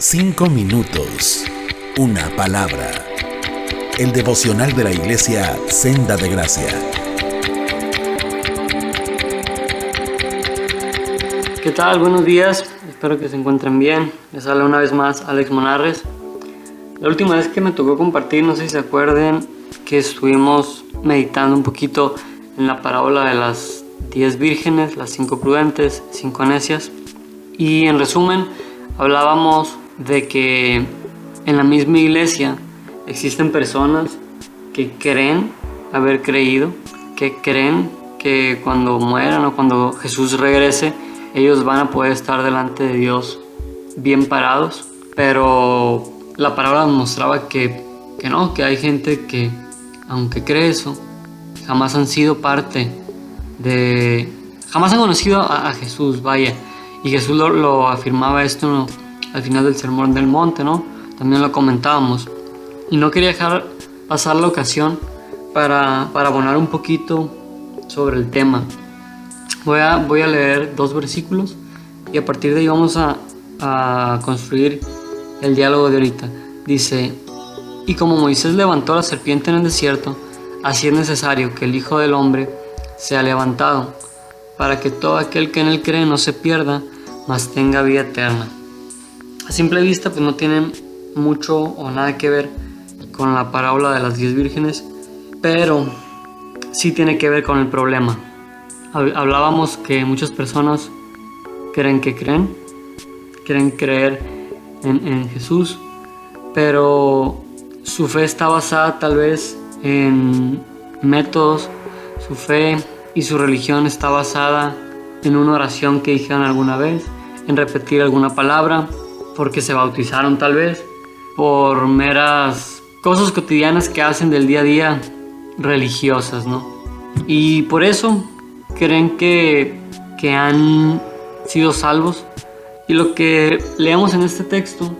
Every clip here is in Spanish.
5 minutos, una palabra. El devocional de la Iglesia Senda de Gracia. ¿Qué tal? Buenos días, espero que se encuentren bien. Les habla una vez más Alex Monarres. La última vez que me tocó compartir, no sé si se acuerden, que estuvimos meditando un poquito en la parábola de las 10 vírgenes, las 5 prudentes, 5 necias. Y en resumen, hablábamos de que en la misma iglesia existen personas que creen haber creído, que creen que cuando mueran o cuando Jesús regrese, ellos van a poder estar delante de Dios bien parados. Pero la parábola nos mostraba que no, que hay gente que, aunque cree eso, jamás han sido parte jamás han conocido a Jesús, vaya. Y Jesús lo afirmaba esto al final del Sermón del Monte, ¿no? También lo comentábamos. Y no quería dejar pasar la ocasión para abonar un poquito sobre el tema. Voy a leer 2 versículos y a partir de ahí vamos a construir el diálogo de ahorita. Dice: y como Moisés levantó la serpiente en el desierto, así es necesario que el Hijo del Hombre sea levantado, para que todo aquel que en él cree no se pierda, mas tenga vida eterna. A simple vista pues no tienen mucho o nada que ver con la parábola de las 10 vírgenes, pero sí tiene que ver con el problema. Hablábamos que muchas personas creen creer en Jesús, pero su fe está basada tal vez en métodos. Su fe y su religión está basada en una oración que dijeron alguna vez, en repetir alguna palabra, porque se bautizaron tal vez, por meras cosas cotidianas que hacen del día a día religiosas, ¿no? Y por eso creen que han sido salvos. Y lo que leemos en este texto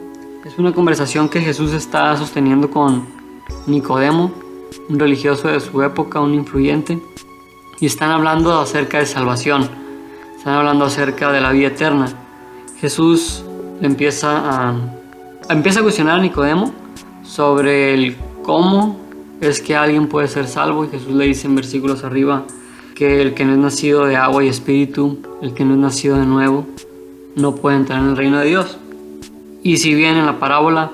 es una conversación que Jesús está sosteniendo con Nicodemo, un religioso de su época, un influyente, y están hablando acerca de salvación, están hablando acerca de la vida eterna. Jesús empieza a cuestionar a Nicodemo sobre el cómo es que alguien puede ser salvo, y Jesús le dice en versículos arriba que el que no es nacido de agua y espíritu, el que no es nacido de nuevo, no puede entrar en el reino de Dios. Y si bien en la parábola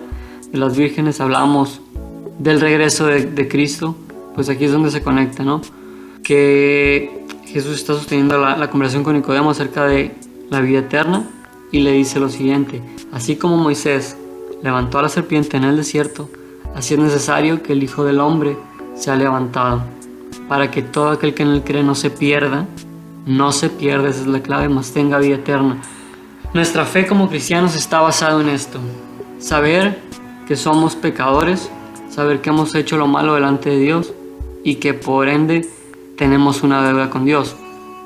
de las vírgenes hablamos del regreso de Cristo, pues aquí es donde se conecta, ¿no? Que Jesús está sosteniendo la conversación con Nicodemo acerca de la vida eterna y le dice lo siguiente: así como Moisés levantó a la serpiente en el desierto, así es necesario que el Hijo del Hombre sea levantado, para que todo aquel que en él cree no se pierda, esa es la clave, mas tenga vida eterna. Nuestra fe como cristianos está basada en esto: saber que somos pecadores, saber que hemos hecho lo malo delante de Dios y que por ende tenemos una deuda con Dios,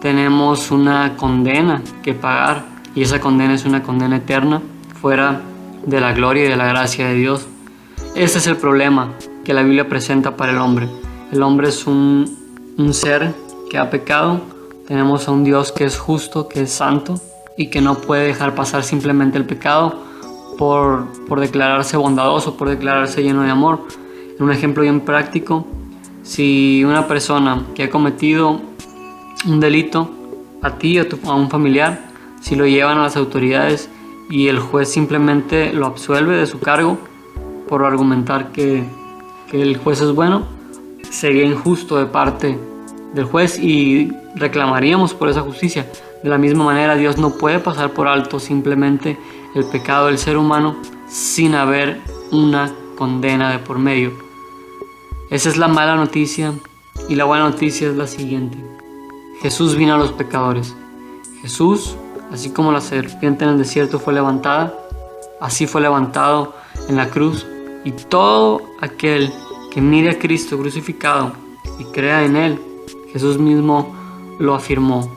tenemos una condena que pagar, y esa condena es una condena eterna fuera de la gloria y de la gracia de Dios. Este es el problema que la Biblia presenta para el hombre. El hombre es un ser que ha pecado. Tenemos a un Dios que es justo, que es santo y que no puede dejar pasar simplemente el pecado por declararse bondadoso, por declararse lleno de amor. En un ejemplo bien práctico: si una persona que ha cometido un delito, a ti o a un familiar, si lo llevan a las autoridades y el juez simplemente lo absuelve de su cargo por argumentar que el juez es bueno, sería injusto de parte del juez y reclamaríamos por esa justicia. De la misma manera, Dios no puede pasar por alto simplemente el pecado del ser humano sin haber una condena de por medio. Esa es la mala noticia, y la buena noticia es la siguiente: Jesús vino a los pecadores. Jesús, así como la serpiente en el desierto fue levantada, así fue levantado en la cruz, y todo aquel que mire a Cristo crucificado y crea en Él, Jesús mismo lo afirmó: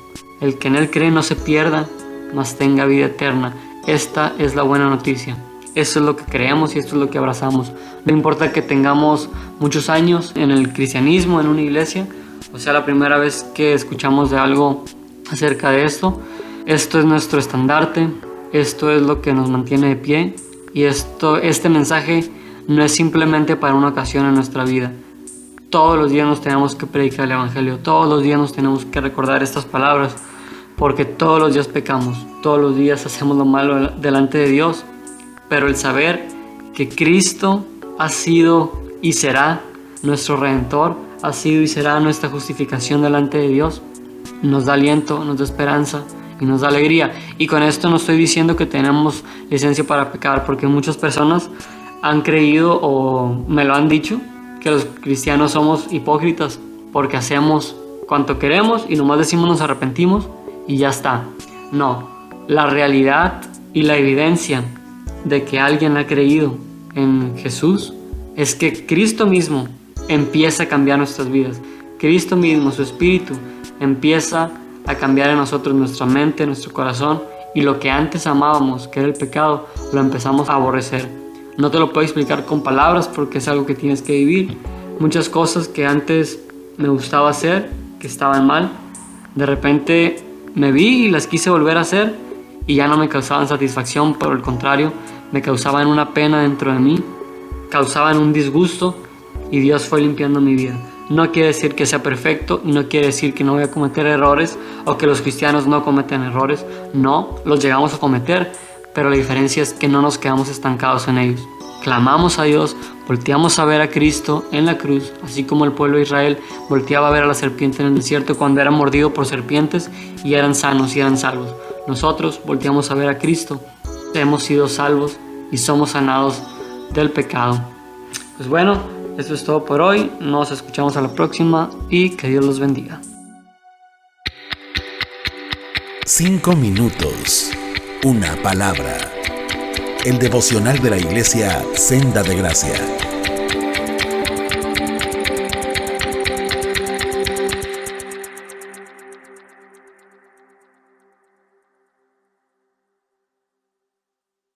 el que en Él cree no se pierda, mas tenga vida eterna. Esta es la buena noticia. Eso es lo que creemos y esto es lo que abrazamos. No importa que tengamos muchos años en el cristianismo, en una iglesia, o sea, la primera vez que escuchamos de algo acerca de esto. Esto es nuestro estandarte, esto es lo que nos mantiene de pie. Y este mensaje no es simplemente para una ocasión en nuestra vida. Todos los días nos tenemos que predicar el Evangelio, todos los días nos tenemos que recordar estas palabras, porque todos los días pecamos, todos los días hacemos lo malo delante de Dios, pero el saber que Cristo ha sido y será nuestro Redentor, ha sido y será nuestra justificación delante de Dios, nos da aliento, nos da esperanza y nos da alegría. Y con esto no estoy diciendo que tenemos licencia para pecar, porque muchas personas han creído o me lo han dicho, que los cristianos somos hipócritas porque hacemos cuanto queremos y nomás decimos nos arrepentimos y ya está. No, la realidad y la evidencia de que alguien ha creído en Jesús es que Cristo mismo empieza a cambiar nuestras vidas. Cristo mismo, su Espíritu, empieza a cambiar en nosotros nuestra mente, nuestro corazón, y lo que antes amábamos, que era el pecado, lo empezamos a aborrecer. No te lo puedo explicar con palabras porque es algo que tienes que vivir. Muchas cosas que antes me gustaba hacer, que estaban mal, de repente me vi y las quise volver a hacer y ya no me causaban satisfacción, por el contrario, me causaban una pena dentro de mí, causaban un disgusto, y Dios fue limpiando mi vida. No quiere decir que sea perfecto y no quiere decir que no voy a cometer errores o que los cristianos no cometen errores. No, los llegamos a cometer, pero la diferencia es que no nos quedamos estancados en ellos. Clamamos a Dios, volteamos a ver a Cristo en la cruz, así como el pueblo de Israel volteaba a ver a la serpiente en el desierto cuando era mordido por serpientes y eran sanos y eran salvos. Nosotros volteamos a ver a Cristo, hemos sido salvos y somos sanados del pecado. Pues bueno, esto es todo por hoy, nos escuchamos a la próxima y que Dios los bendiga. 5 minutos, una palabra. El devocional de la Iglesia Senda de Gracia.